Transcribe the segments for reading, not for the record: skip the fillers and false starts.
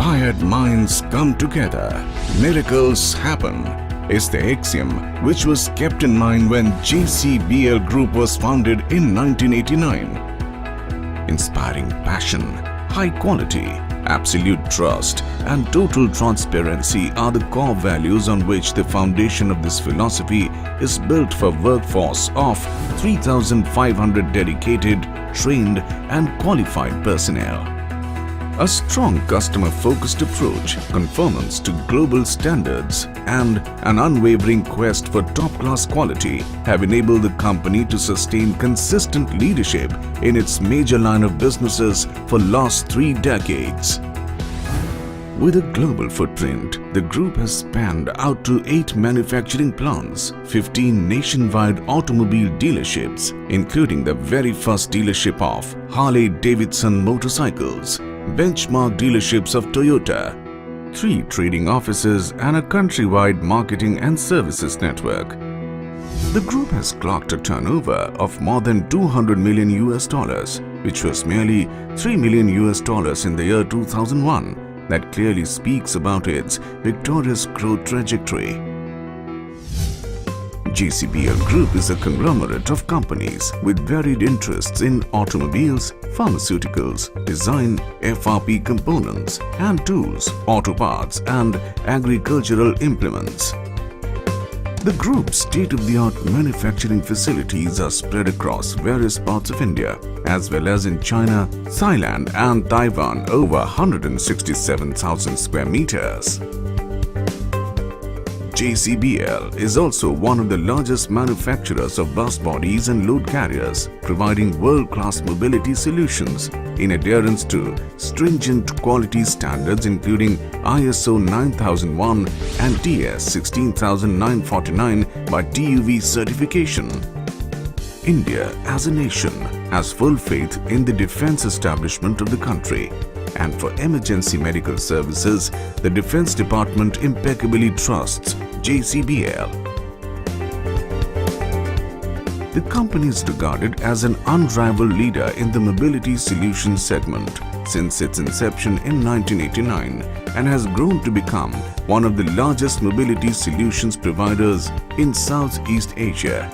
Inspired minds come together. Miracles happen is the axiom which was kept in mind when JCBL Group was founded in 1989. Inspiring passion, high quality, absolute trust and total transparency are the core values on which the foundation of this philosophy is built for a workforce of 3,500 dedicated, trained and qualified personnel. A strong customer-focused approach, conformance to global standards and an unwavering quest for top-class quality have enabled the company to sustain consistent leadership in its major line of businesses for last 3 decades. With a global footprint, the group has spanned out to 8 manufacturing plants, 15 nationwide automobile dealerships, including the very first dealership of Harley-Davidson motorcycles, benchmark dealerships of Toyota, 3 trading offices and a countrywide marketing and services network. The group has clocked a turnover of more than $200 million, which was merely $3 million in the year 2001. That clearly speaks about its victorious growth trajectory. JCBL Group is a conglomerate of companies with varied interests in automobiles, pharmaceuticals, design, FRP components, hand tools, auto parts and agricultural implements. The group's state-of-the-art manufacturing facilities are spread across various parts of India, as well as in China, Thailand and Taiwan, over 167,000 square meters. JCBL is also one of the largest manufacturers of bus bodies and load carriers, providing world-class mobility solutions in adherence to stringent quality standards including ISO 9001 and TS 16949 by TUV certification. India as a nation has full faith in the defense establishment of the country, and for emergency medical services, the Defense Department impeccably trusts JCBL. The company is regarded as an unrivaled leader in the mobility solutions segment since its inception in 1989 and has grown to become one of the largest mobility solutions providers in Southeast Asia.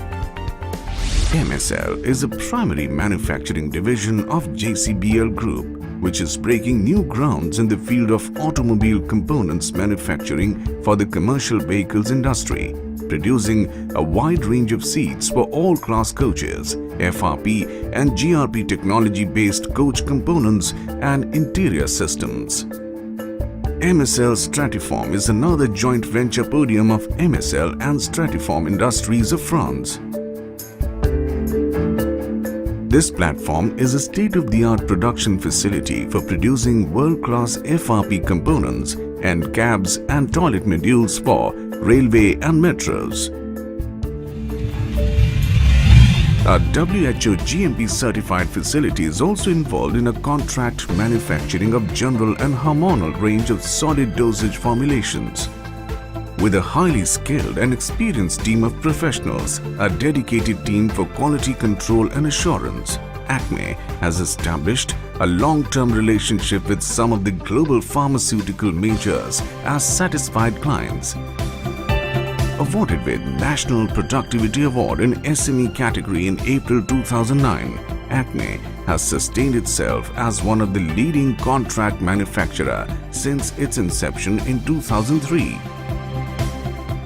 MSL is a primary manufacturing division of JCBL Group, which is breaking new grounds in the field of automobile components manufacturing for the commercial vehicles industry, producing a wide range of seats for all class coaches, FRP and GRP technology-based coach components and interior systems. MSL Stratiform is another joint venture podium of MSL and Stratiform Industries of France. This platform is a state-of-the-art production facility for producing world-class FRP components and cabs and toilet modules for railway and metros. A WHO GMP certified facility is also involved in a contract manufacturing of general and hormonal range of solid dosage formulations. With a highly skilled and experienced team of professionals, a dedicated team for quality control and assurance, Acme has established a long-term relationship with some of the global pharmaceutical majors as satisfied clients. Awarded with National Productivity Award in SME category in April 2009, Acme has sustained itself as one of the leading contract manufacturer since its inception in 2003.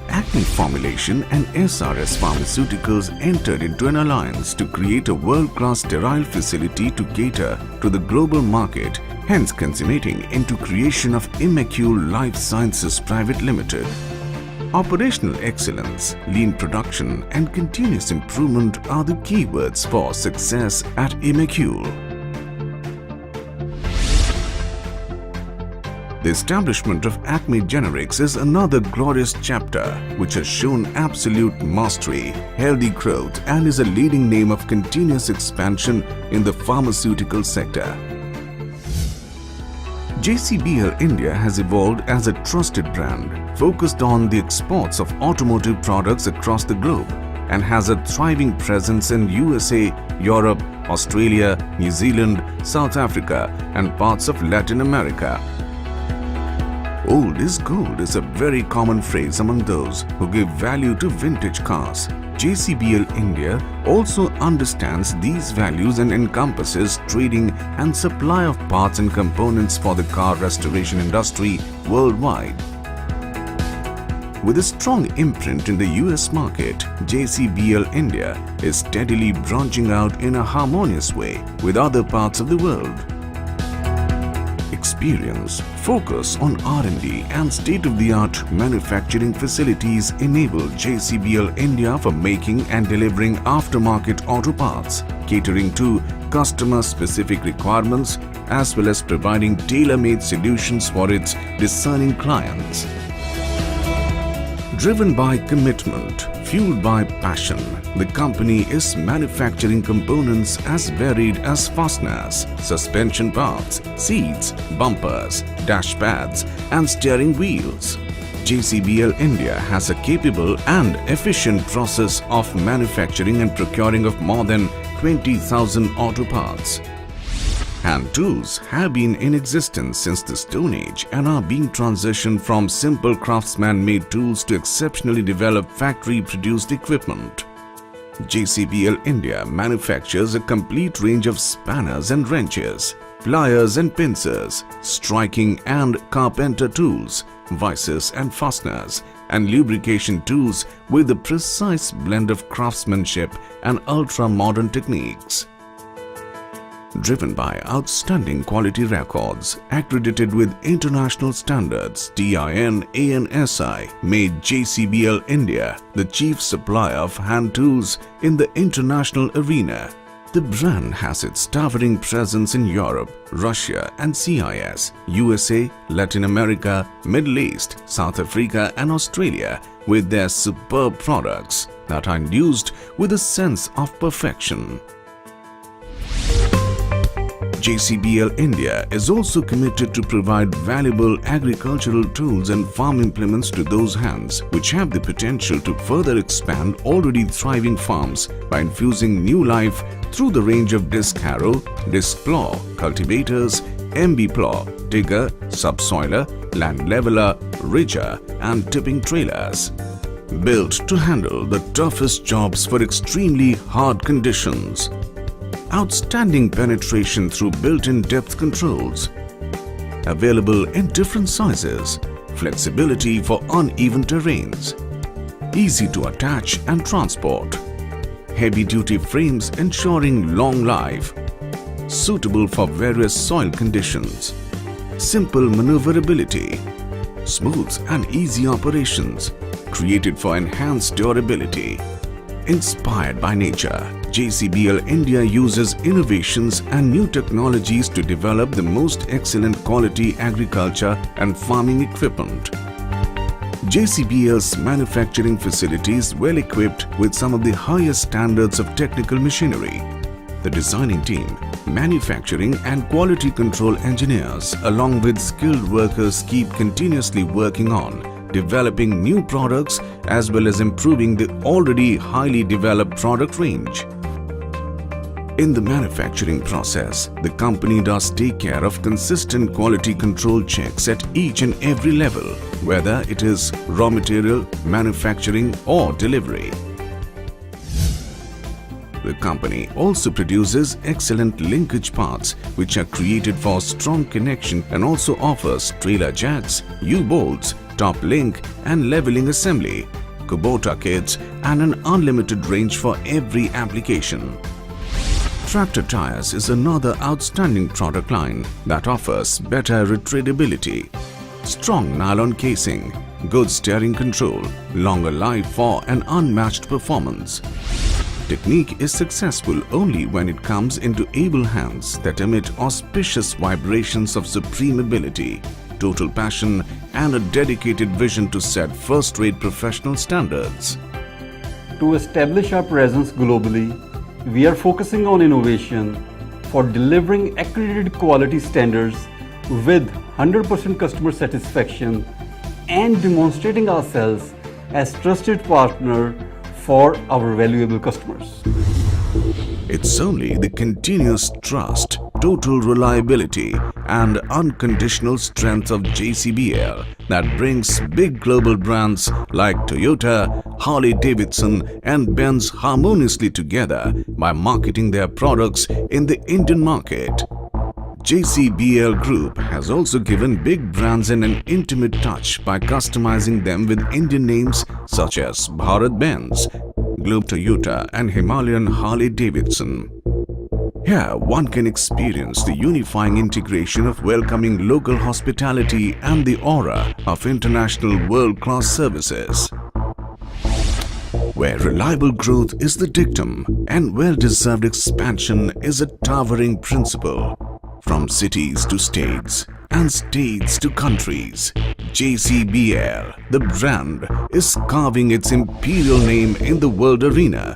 Acme Formulation and SRS Pharmaceuticals entered into an alliance to create a world-class sterile facility to cater to the global market, hence consummating into creation of Immacule Life Sciences Private Limited. Operational excellence, lean production and continuous improvement are the keywords for success at Immacule. The establishment of Acme Generics is another glorious chapter which has shown absolute mastery, healthy growth and is a leading name of continuous expansion in the pharmaceutical sector. JCBL India has evolved as a trusted brand focused on the exports of automotive products across the globe and has a thriving presence in USA, Europe, Australia, New Zealand, South Africa and parts of Latin America. Old is gold is a very common phrase among those who give value to vintage cars. JCBL India also understands these values and encompasses trading and supply of parts and components for the car restoration industry worldwide. With a strong imprint in the US market, JCBL India is steadily branching out in a harmonious way with other parts of the world. Experience, focus on R&D and state-of-the-art manufacturing facilities enable JCBL India for making and delivering aftermarket auto parts, catering to customer-specific requirements as well as providing tailor-made solutions for its discerning clients. Driven by commitment, fueled by passion, the company is manufacturing components as varied as fasteners, suspension parts, seats, bumpers, dash pads, and steering wheels. JCBL India has a capable and efficient process of manufacturing and procuring of more than 20,000 auto parts. Hand tools have been in existence since the Stone Age and are being transitioned from simple craftsman-made tools to exceptionally developed factory-produced equipment. JCBL India manufactures a complete range of spanners and wrenches, pliers and pincers, striking and carpenter tools, vices and fasteners, and lubrication tools with a precise blend of craftsmanship and ultra-modern techniques. Driven by outstanding quality records, accredited with international standards, TIN ANSI made JCBL India the chief supplier of hand tools in the international arena. The brand has its towering presence in Europe, Russia and CIS, USA, Latin America, Middle East, South Africa and Australia with their superb products that are induced with a sense of perfection. JCBL India is also committed to provide valuable agricultural tools and farm implements to those hands which have the potential to further expand already thriving farms by infusing new life through the range of disc harrow, disc plow, cultivators, MB plow, digger, subsoiler, land leveler, ridger and tipping trailers. Built to handle the toughest jobs for extremely hard conditions. Outstanding penetration through built-in depth controls. Available in different sizes. Flexibility for uneven terrains. Easy to attach and transport. Heavy-duty frames ensuring long life. Suitable for various soil conditions. Simple maneuverability. Smooth and easy operations. Created for enhanced durability. Inspired by nature, JCBL India uses innovations and new technologies to develop the most excellent quality agriculture and farming equipment. JCBL's manufacturing facility is well equipped with some of the highest standards of technical machinery. The designing team, manufacturing and quality control engineers along with skilled workers keep continuously working on developing new products as well as improving the already highly developed product range. In the manufacturing process, the company does take care of consistent quality control checks at each and every level, whether it is raw material, manufacturing or delivery. The company also produces excellent linkage parts which are created for strong connection and also offers trailer jacks, U-bolts, top link and leveling assembly, Kubota kits and an unlimited range for every application. Tractor tires is another outstanding product line that offers better retreadability, strong nylon casing, good steering control, longer life for an unmatched performance. Technique is successful only when it comes into able hands that emit auspicious vibrations of supreme ability, total passion and a dedicated vision to set first-rate professional standards. To establish our presence globally, we are focusing on innovation for delivering accredited quality standards with 100% customer satisfaction and demonstrating ourselves as trusted partner for our valuable customers. It's only the continuous trust, total reliability and unconditional strength of JCBL that brings big global brands like Toyota, Harley-Davidson and Benz harmoniously together by marketing their products in the Indian market. JCBL Group has also given big brands an intimate touch by customizing them with Indian names such as Bharat Benz, Globe Toyota and Himalayan Harley-Davidson. Here, one can experience the unifying integration of welcoming local hospitality and the aura of international world-class services. Where reliable growth is the dictum and well-deserved expansion is a towering principle. From cities to states and states to countries, JCBL, the brand, is carving its imperial name in the world arena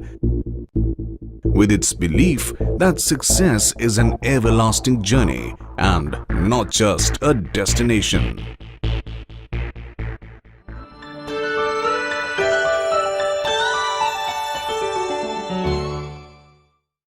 with its belief that success is an everlasting journey and not just a destination.